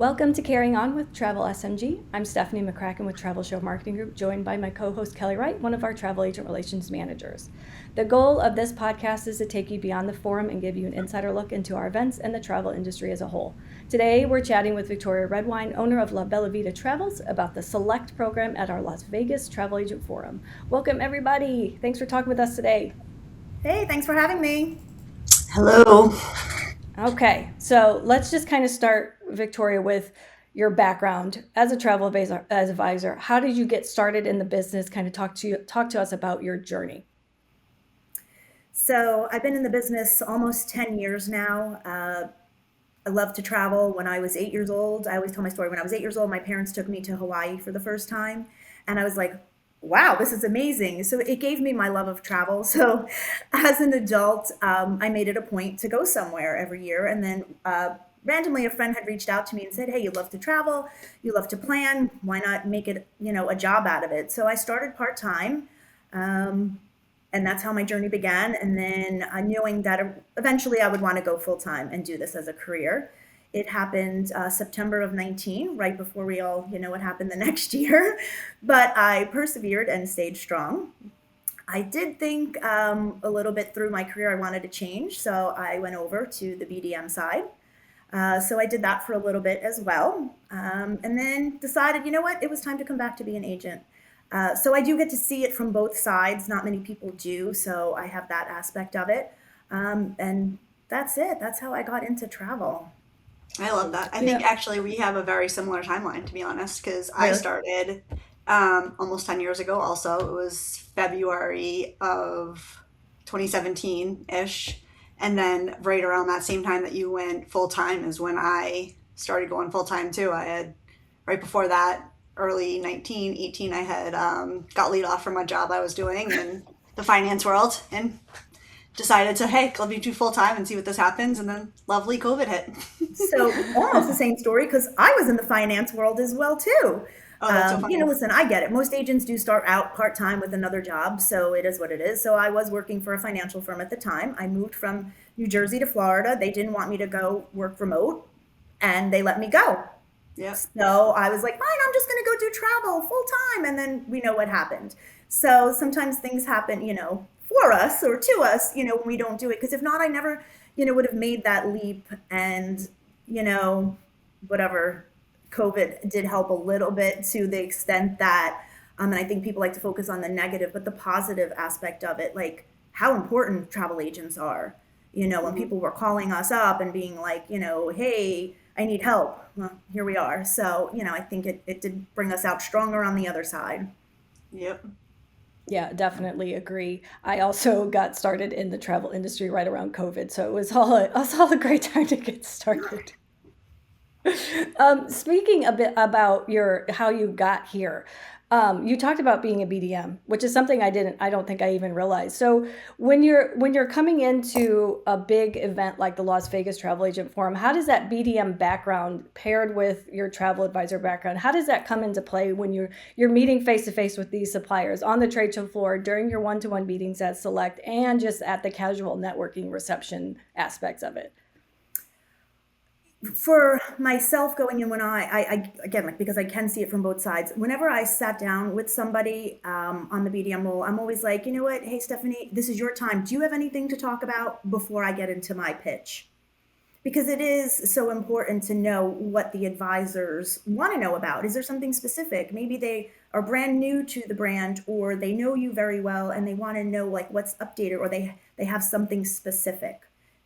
Welcome to Carrying On with TravelSMG. I'm Stephanie McCracken with Travel Show Marketing Group, joined by my co-host Kelley Wright, one of our travel agent relations managers. The goal of this podcast is to take you beyond the forum and give you an insider look into our events and the travel industry as a whole. Today, we're chatting with Victoria Redwine, owner of Bella Vista Travels, about the SELECT program at our Las Vegas Travel Agent Forum. Welcome, everybody. Thanks for talking with us today. Hey, thanks for having me. Hello. Okay, so let's just kind of start, Victoria, with your background as a travel advisor. How did you get started in the business? Kind of talk to us about your journey. So I've been in the business almost 10 years now. I love to travel. When I was 8 years old, I always tell my story. When I was 8 years old, my parents took me to Hawaii for the first time. And I was like, wow, this is amazing. So it gave me my love of travel. So as an adult, I made it a point to go somewhere every year. And then randomly, a friend had reached out to me and said, hey, you love to travel, you love to plan. Why not make it, a job out of it? So I started part-time. And that's how my journey began. And then knowing that eventually I would want to go full-time and do this as a career. It happened September of 19, right before we all, what happened the next year. But I persevered and stayed strong. I did think a little bit through my career I wanted to change, so I went over to the BDM side. So I did that for a little bit as well. And then decided, it was time to come back to be an agent. So I do get to see it from both sides. Not many people do, so I have that aspect of it. And that's it. That's how I got into travel. I love that. I think actually we have a very similar timeline, to be honest, because I started almost 10 years ago also. It was February of 2017-ish. And then right around that same time that you went full-time is when I started going full-time too. I had, right before that, early 18, I had got laid off from a job I was doing in the finance world and decided to, hey, let me do full-time and see what this happens. And then lovely COVID hit. So almost the same story, because I was in the finance world as well too. Oh, that's so funny. Listen, I get it. Most agents do start out part-time with another job, so it is what it is. So I was working for a financial firm at the time. I moved from New Jersey to Florida. They didn't want me to go work remote, and they let me go. Yeah. So I was like, fine, I'm just going to go do travel full-time. And then we know what happened. So sometimes things happen, for us or to us, when we don't do it. Because if not, I never, would have made that leap. And, whatever, COVID did help a little bit to the extent that, and I think people like to focus on the negative, but the positive aspect of it, like how important travel agents are. When people were calling us up and being like, hey, I need help. Well, here we are. So, I think it did bring us out stronger on the other side. Yep. Yeah, definitely agree. I also got started in the travel industry right around COVID, so it was all a great time to get started. Speaking a bit about how you got here, you talked about being a BDM, which is something I don't think I even realized. So when you're coming into a big event like the Las Vegas Travel Agent Forum, how does that BDM background paired with your travel advisor background, how does that come into play when you're meeting face to face with these suppliers on the trade show floor during your one-to-one meetings at Select and just at the casual networking reception aspects of it? For myself going in, when I again, like, because I can see it from both sides, whenever I sat down with somebody on the BDM role, I'm always like, you know what, hey Stephanie, this is your time. Do you have anything to talk about before I get into my pitch? Because it is so important to know what the advisors want to know about. Is there something specific? Maybe they are brand new to the brand, or they know you very well and they want to know like what's updated, or they have something specific,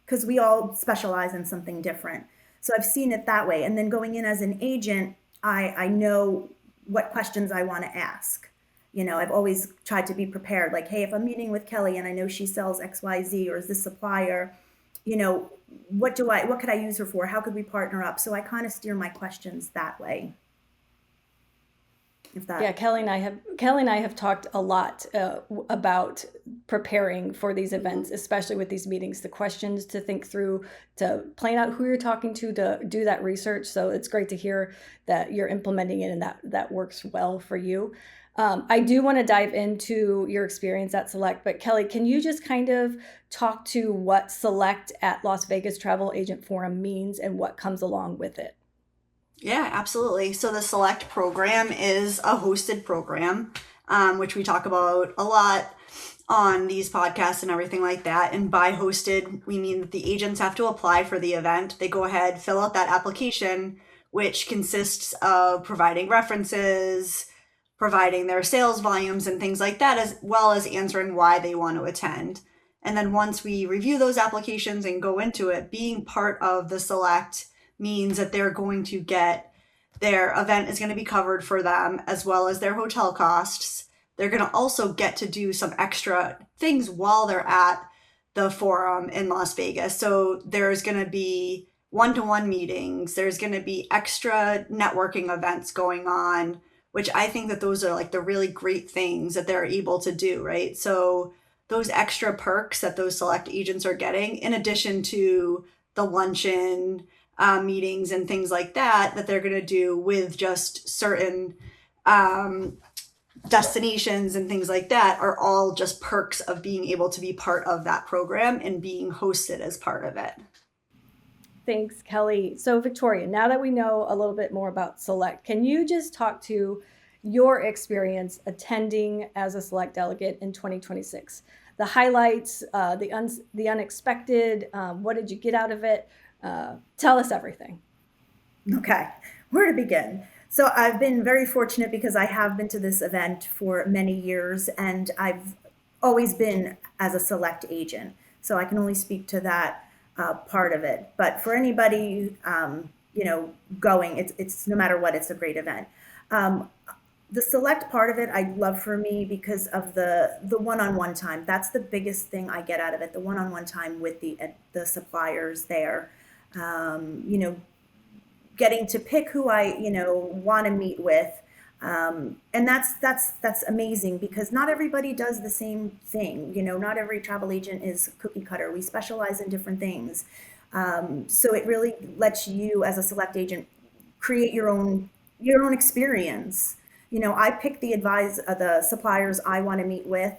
because we all specialize in something different. So I've seen it that way. And then going in as an agent, I know what questions I want to ask. I've always tried to be prepared. Like, hey, if I'm meeting with Kelley and I know she sells XYZ, or is this supplier, what could I use her for? How could we partner up? So I kind of steer my questions that way. Yeah, Kelley and I have talked a lot about preparing for these events, especially with these meetings, the questions to think through, to plan out who you're talking to do that research. So it's great to hear that you're implementing it and that works well for you. I do want to dive into your experience at Select, but Kelley, can you just kind of talk to what Select at Las Vegas Travel Agent Forum means and what comes along with it? Yeah, absolutely. So the Select program is a hosted program, which we talk about a lot on these podcasts and everything like that. And by hosted, we mean that the agents have to apply for the event. They go ahead, fill out that application, which consists of providing references, providing their sales volumes and things like that, as well as answering why they want to attend. And then once we review those applications and go into it, being part of the Select means that they're going to get their event is going to be covered for them, as well as their hotel costs. They're going to also get to do some extra things while they're at the forum in Las Vegas. So there's going to be one-to-one meetings. There's going to be extra networking events going on, which I think that those are like the really great things that they're able to do, right? So those extra perks that those Select agents are getting, in addition to the luncheon meetings and things like that, that they're going to do with just certain destinations and things like that, are all just perks of being able to be part of that program and being hosted as part of it. Thanks, Kelly. So Victoria, now that we know a little bit more about Select, can you just talk to your experience attending as a Select delegate in 2026? The highlights, the unexpected, what did you get out of it? Tell us everything. Okay, where to begin? So I've been very fortunate because I have been to this event for many years, and I've always been as a Select agent. So I can only speak to that part of it. But for anybody, going, it's no matter what, it's a great event. The Select part of it, I love for me because of the one-on-one time. That's the biggest thing I get out of it. The one-on-one time with the suppliers there. Getting to pick who I, want to meet with. And that's amazing because not everybody does the same thing. Not every travel agent is cookie cutter. We specialize in different things. So it really lets you as a Select agent create your own experience. I pick the suppliers I want to meet with.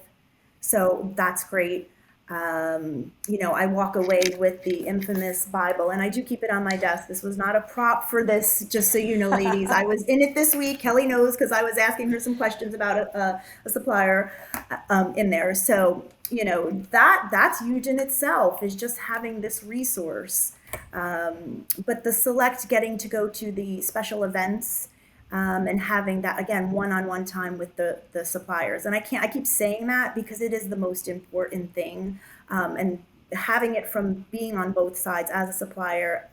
So that's great. I walk away with the infamous Bible, and I do keep it on my desk. This was not a prop for this, just so you know, ladies. I was in it this week. Kelly knows because I was asking her some questions about a supplier in there. So, that's huge in itself, is just having this resource. But the Select, getting to go to the special events, and having that, again, one-on-one time with the suppliers. And I keep saying that because it is the most important thing. And having it from being on both sides as a supplier,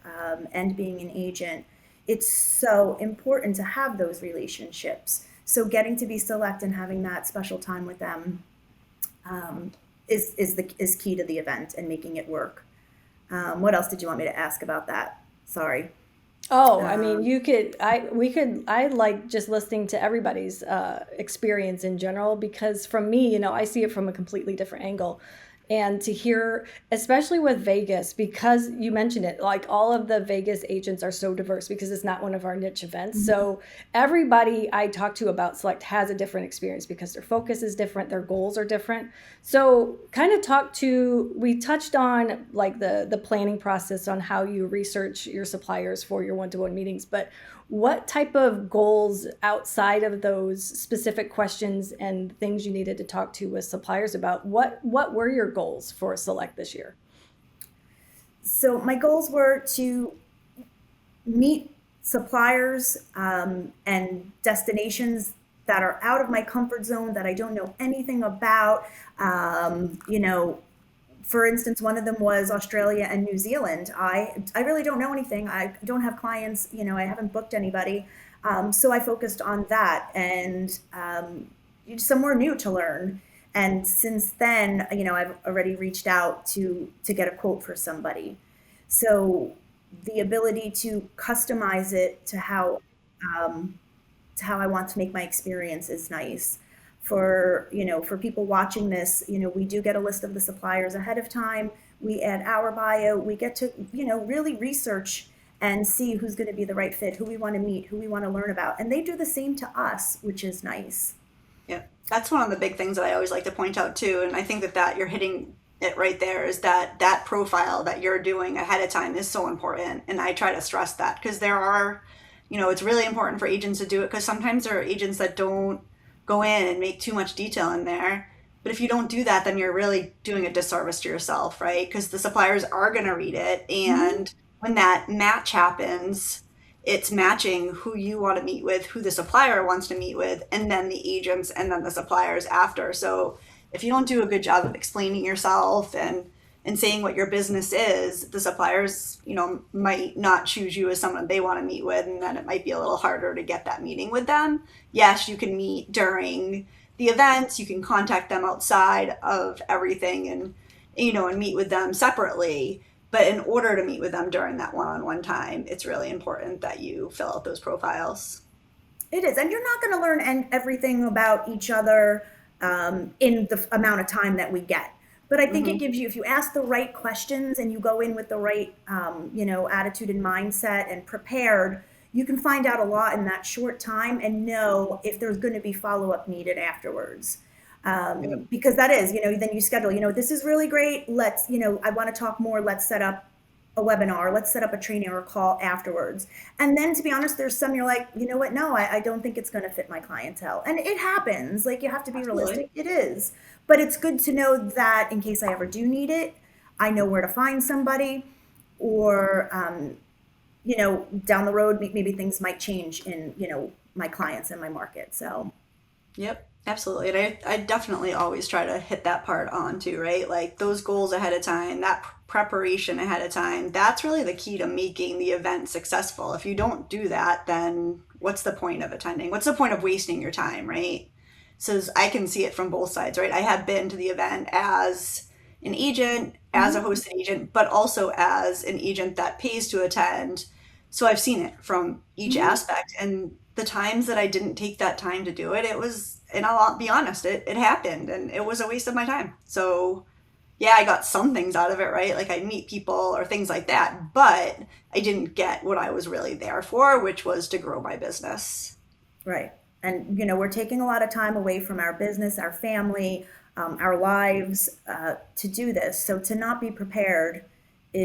and being an agent, it's so important to have those relationships. So getting to be Select and having that special time with them, is key to the event and making it work. What else did you want me to ask about that? Sorry. Oh, I mean, I like just listening to everybody's experience in general, because from me, I see it from a completely different angle. And to hear, especially with Vegas, because you mentioned it, like all of the Vegas agents are so diverse because it's not one of our niche events. Mm-hmm. So everybody I talk to about Select has a different experience because their focus is different, their goals are different. So kind of we touched on like the planning process on how you research your suppliers for your one-to-one meetings, but what type of goals outside of those specific questions and things you needed to talk to with suppliers about, what were your goals for Select this year? So my goals were to meet suppliers and destinations that are out of my comfort zone, that I don't know anything about. For instance, one of them was Australia and New Zealand. I really don't know anything. I don't have clients, I haven't booked anybody. So I focused on that and somewhere new to learn. And since then, I've already reached out to get a quote for somebody. So the ability to customize it to how I want to make my experience is nice. For people watching this, we do get a list of the suppliers ahead of time. We add our bio. We get to, really research and see who's going to be the right fit, who we want to meet, who we want to learn about. And they do the same to us, which is nice. Yeah, that's one of the big things that I always like to point out too. And I think that you're hitting it right there, is that profile that you're doing ahead of time is so important. And I try to stress that because there are It's really important for agents to do it because sometimes there are agents that don't go in and make too much detail in there. But if you don't do that, then you're really doing a disservice to yourself, right? Because the suppliers are going to read it. Mhm. And when that match happens, it's matching who you want to meet with, who the supplier wants to meet with, and then the agents and then the suppliers after. So if you don't do a good job of explaining yourself and saying what your business is, the suppliers, might not choose you as someone they want to meet with, and then it might be a little harder to get that meeting with them. Yes, you can meet during the events, you can contact them outside of everything and meet with them separately. But in order to meet with them during that one-on-one time, it's really important that you fill out those profiles. It is, and you're not going to learn everything about each other in the amount of time that we get. But I think it Hmm. gives you, if you ask the right questions and you go in with the right, attitude and mindset and prepared, you can find out a lot in that short time and know if there's going to be follow up needed afterwards. Yep. Because that is, then you schedule, this is really great. Let's, I want to talk more. Let's set up a webinar, let's set up a training or a call afterwards. And then to be honest, there's some you're like, you know what? No, I don't think it's going to fit my clientele. And it happens. Like you have to be Absolutely. realistic. It is. But it's good to know that in case I ever do need it, I know where to find somebody or, down the road, maybe things might change in, my clients and my market. So, Yep, absolutely. And I definitely always try to hit that part on too, right? Like those goals ahead of time, that preparation ahead of time, that's really the key to making the event successful. If you don't do that, then what's the point of attending? What's the point of wasting your time, right? So I can see it from both sides, right? I have been to the event as an agent, as a mhm, hosted agent, but also as an agent that pays to attend. So I've seen it from each mhm. aspect. And the times that I didn't take that time to do it, it was, and I'll be honest, it happened and it was a waste of my time. So yeah, I got some things out of it, right? Like I meet people or things like that, but I didn't get what I was really there for, which was to grow my business. Right. And, we're taking a lot of time away from our business, our family, our lives to do this. So to not be prepared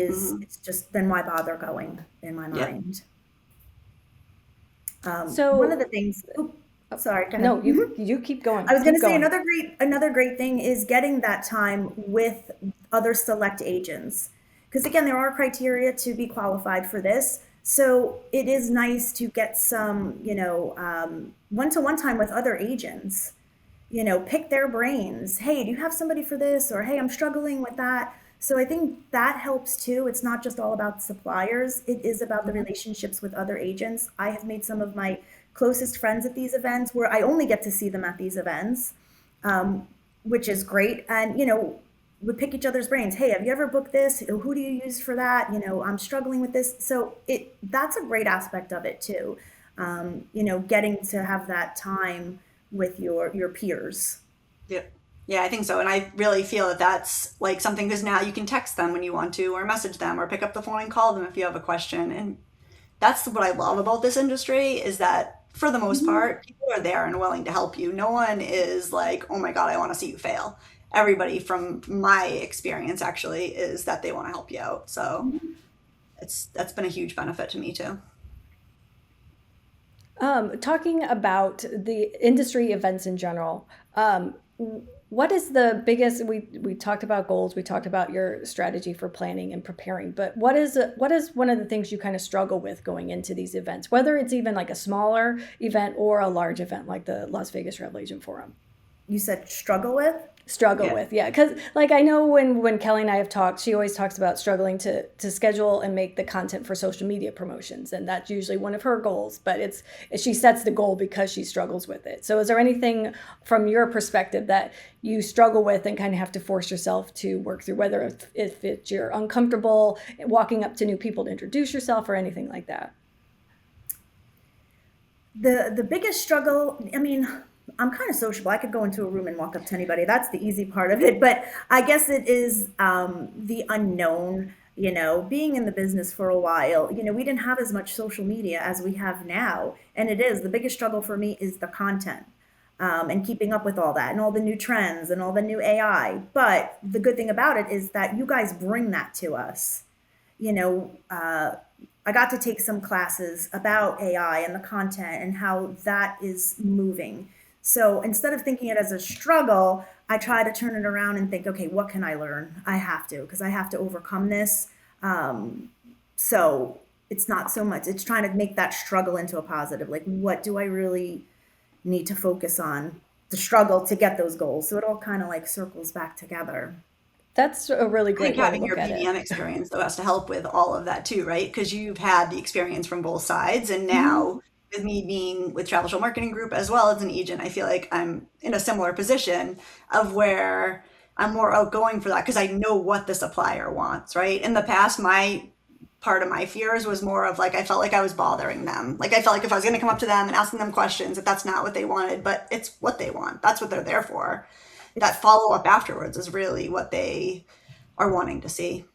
Hmm. it's just, then why bother going in my Yep. mind? One of the So, things, oop, oh, sorry, go ahead. no, you keep I going. was going Keep to say going. another great thing is getting that time with other select agents. Because again, there are criteria to be qualified for this. So it is nice to get some, one-to-one time with other agents. Pick their brains. Hey, do you have somebody for this? Or hey, I'm struggling with that. So I think that helps too. It's not just all about suppliers. It is about the Hmm. relationships with other agents. I have made some of my closest friends at these events where I only get to see them at these events, um, which is great. And, we pick each other's brains. Hey, have you ever booked this? Who do you use for that? I'm struggling with this. So that's a great aspect of it too. Getting to have that time with your peers. Yep. Yeah, I think so. And I really feel that that's like something because now you can text them when you want to, or message them, or pick up the phone and call them if you have a question. And that's what I love about this industry is that for the most Mhm. part, people are there and willing to help you. No one is like, oh my God, I want to see you fail. Everybody, from my experience, actually, is that they want to help you out. So that's been a huge benefit to me too. Talking about the industry events in general, what is the biggest? We talked about goals, we talked about your strategy for planning and preparing, but what is one of the things you kind of struggle with going into these events, whether it's even like a smaller event or a large event like the Las Vegas Travel Agent Forum? You said struggle with? Struggle Yeah. with, yeah, because like I know when Kelly and I have talked, she always talks about struggling to schedule and make the content for social media promotions, and that's usually one of her goals, but it's she sets the goal because she struggles with it. So is there anything from your perspective that you struggle with and kind of have to force yourself to work through, whether if it's you're uncomfortable walking up to new people to introduce yourself or anything like that? The biggest struggle, I mean, I'm kind of sociable. I could go into a room and walk up to anybody. That's the easy part of it. But I guess it is the unknown. Being in the business for a while, we didn't have as much social media as we have now. And it is the biggest struggle for me is the content and keeping up with all that and all the new trends and all the new AI. But the good thing about it is that you guys bring that to us. you know, I got to take some classes about AI and the content and how that is moving. So instead of thinking it as a struggle, I try to turn it around and think, okay, what can I learn? I have to, because I have to overcome this. So it's not so much, it's trying to make that struggle into a positive. Like, what do I really need to focus on? The struggle to get those goals. So it all kind of like circles back together. That's a really I think great way to having your look at it. BDM experience though has to help with all of that too, right? Because you've had the experience from both sides, and Mhm. now with me being with Travel Show Marketing Group as well as an agent, I feel like I'm in a similar position of where I'm more outgoing for that because I know what the supplier wants, right? In the past, my part of my fears was more of like I felt like I was bothering them. Like I felt like if I was going to come up to them and asking them questions, that that's not what they wanted, but it's what they want. That's what they're there for. That It's follow up afterwards is really what they are wanting to see.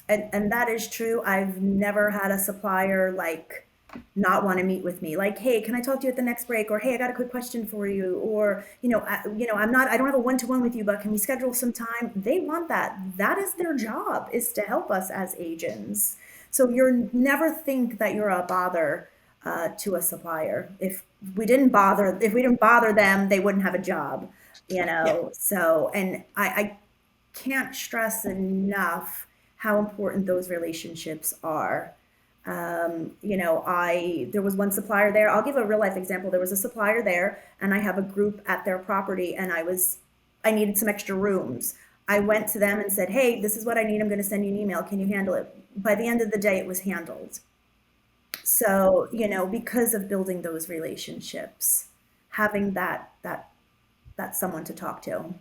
and that is true. I've never had a supplier like not want to meet with me. Like, hey, can I talk to you at the next break? Or hey, I got a quick question for you. Or I don't have a one to one with you, but can we schedule some time? They want that. That is their job, is to help us as agents. So you're never think that you're a bother to a supplier. If we didn't bother them, they wouldn't have a job. Yeah. So and I can't stress enough how important those relationships are. I there was one supplier there. I'll give a real life example. There was a supplier there, and I have a group at their property, and I needed some extra rooms. I went to them and said, "Hey, this is what I need. I'm going to send you an email. Can you handle it?" By the end of the day, it was handled. So, because of building those relationships, having that someone to talk to.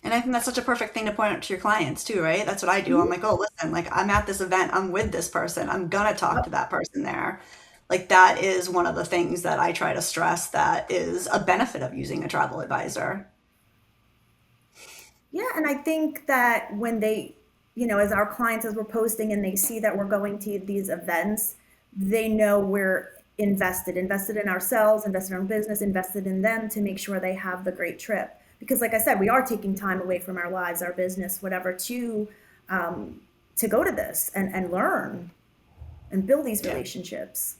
And I think that's such a perfect thing to point out to your clients too, right? That's what I do. I'm Mhm. like, oh, listen, like I'm at this event, I'm with this person, I'm gonna talk to Yep. that person there. Like that is one of the things that I try to stress that is a benefit of using a travel advisor. Yeah, and I think that when as our clients, as we're posting and they see that we're going to these events, they know we're invested in ourselves, invested in our business, invested in them to make sure they have the great trip. Because, like I said, we are taking time away from our lives, our business, whatever, um, to go to this and learn and build these Yeah. relationships.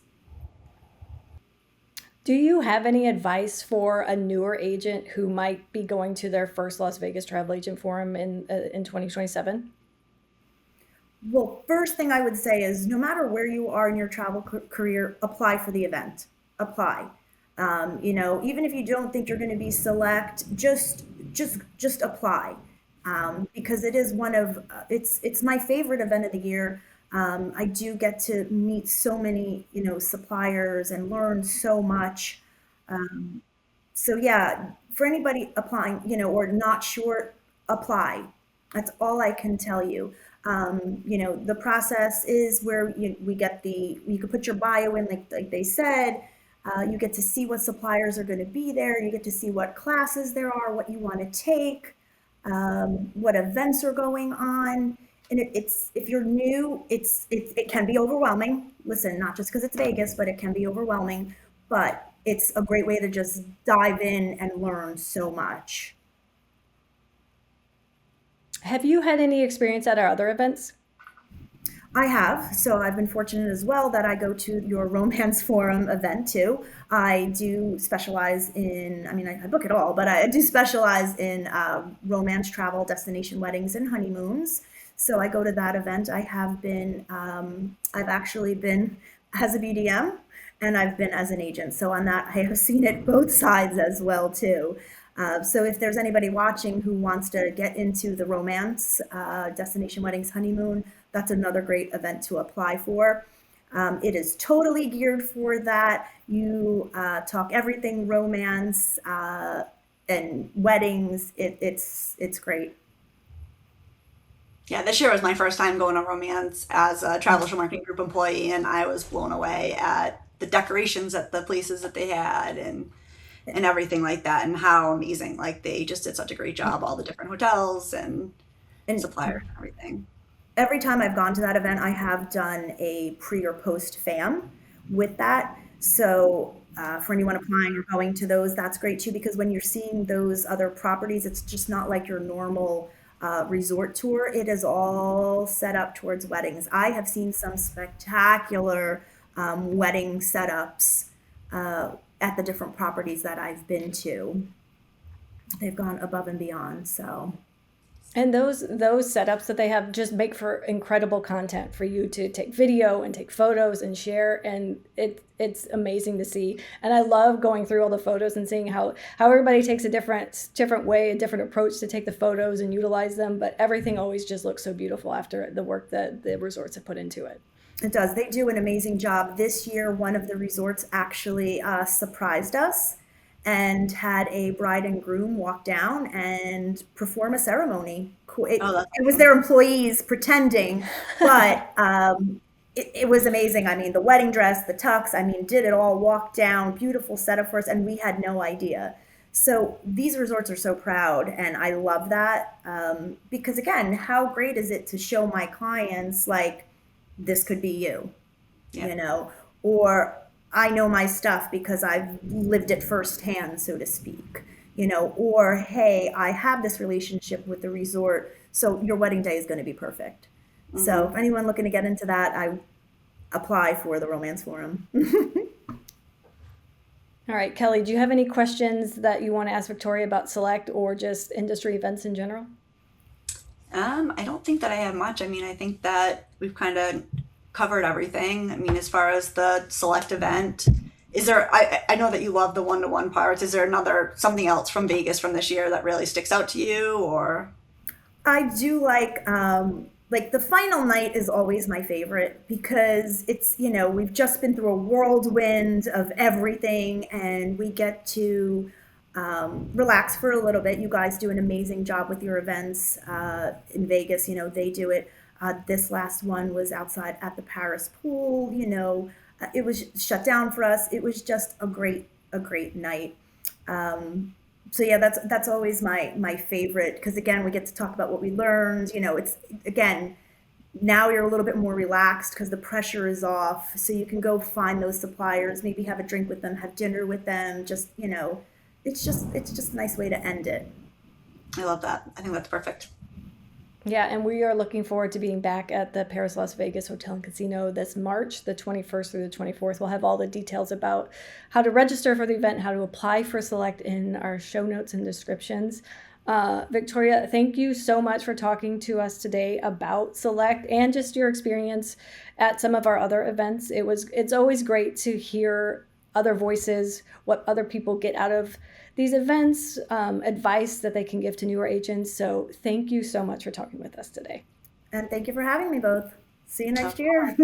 Do you have any advice for a newer agent who might be going to their first Las Vegas Travel Agent Forum in 2027? Well, first thing I would say is no matter where you are in your travel career, apply for the event. Apply. Even if you don't think you're going to be select, just apply, because it is it's my favorite event of the year. I do get to meet so many suppliers and learn so much. So yeah, for anybody applying, or not sure, apply. That's all I can tell you. The process is where you can put your bio in, like they said. You get to see what suppliers are going to be there. You get to see what classes there are, what you want to take, what events are going on. And it's if you're new, it can be overwhelming. Listen, not just because it's Vegas, but it can be overwhelming. But it's a great way to just dive in and learn so much. Have you had any experience at our other events? I have. So I've been fortunate as well that I go to your romance forum event too. I do specialize in, I mean, I book it all, but I do specialize in romance travel, destination weddings, and honeymoons. So I go to that event. I've actually been as a BDM and I've been as an agent. So on that, I have seen it both sides as well too. So if there's anybody watching who wants to get into the romance, destination weddings, honeymoon, that's another great event to apply for. It is totally geared for that. You talk everything romance and weddings. It's great. Yeah, this year was my first time going to romance as a Travel Show Marketing Group employee, and I was blown away at the decorations at the places that they had and everything like that, and how amazing. Like they just did such a great job, all the different hotels and And suppliers and everything. every time I've gone to that event, I have done a pre or post fam with that. So for anyone applying or going to those, that's great too, because when you're seeing those other properties, it's just not like your normal. resort tour, it is all set up towards weddings. I have seen some spectacular wedding setups at the different properties that I've been to. They've gone above and beyond. So, And those setups that they have just make for incredible content for you to take video and take photos and share, and it's amazing to see. And I love going through all the photos and seeing how everybody takes a different way, a different approach to take the photos and utilize them, but everything always just looks so beautiful after the work that the resorts have put into it. it does. They do an amazing job. This year, one of the resorts actually surprised us and had a bride and groom walk down and perform a ceremony. It was their employees pretending, but it was amazing. I mean, the wedding dress, the tux, I mean, did it all, walk down, beautiful setup for us, and we had no idea. So these resorts are so proud, and I love that because, again, how great is it to show my clients, like, this could be you, you know, or I know my stuff because I've lived it firsthand, so to speak, you know, or hey, I have this relationship with the resort, so your wedding day is going to be perfect. So if anyone looking to get into that, I apply for the Romance Forum. All right, Kelly, do you have any questions that you want to ask Victoria about Select or just industry events in general? I don't think that I have much. I mean, I think that we've kind of covered everything. I mean, as far as the Select event, is there, I know that you love the one-to-one parts. Is there something else from Vegas from this year that really sticks out to you, or? I do like the final night is always my favorite because it's, you know, we've just been through a whirlwind of everything and we get to relax for a little bit. You guys do an amazing job with your events in Vegas. You know, they do it. This last one was outside at the Paris pool. You know, it was shut down for us. It was just a great night. So yeah, that's always my favorite because again, we get to talk about what we learned. You know, it's again, now you're a little bit more relaxed because the pressure is off. So you can go find those suppliers, maybe have a drink with them, have dinner with them. Just, you know, it's just a nice way to end it. I love that. I think that's perfect. Yeah, and we are looking forward to being back at the Paris Las Vegas Hotel and Casino this March, the 21st through the 24th. We'll have all the details about how to register for the event, how to apply for Select in our show notes and descriptions. Victoria, thank you so much for talking to us today about Select and just your experience at some of our other events. It's always great to hear other voices, what other people get out of these events, advice that they can give to newer agents. So thank you so much for talking with us today. And thank you for having me both. See you next year.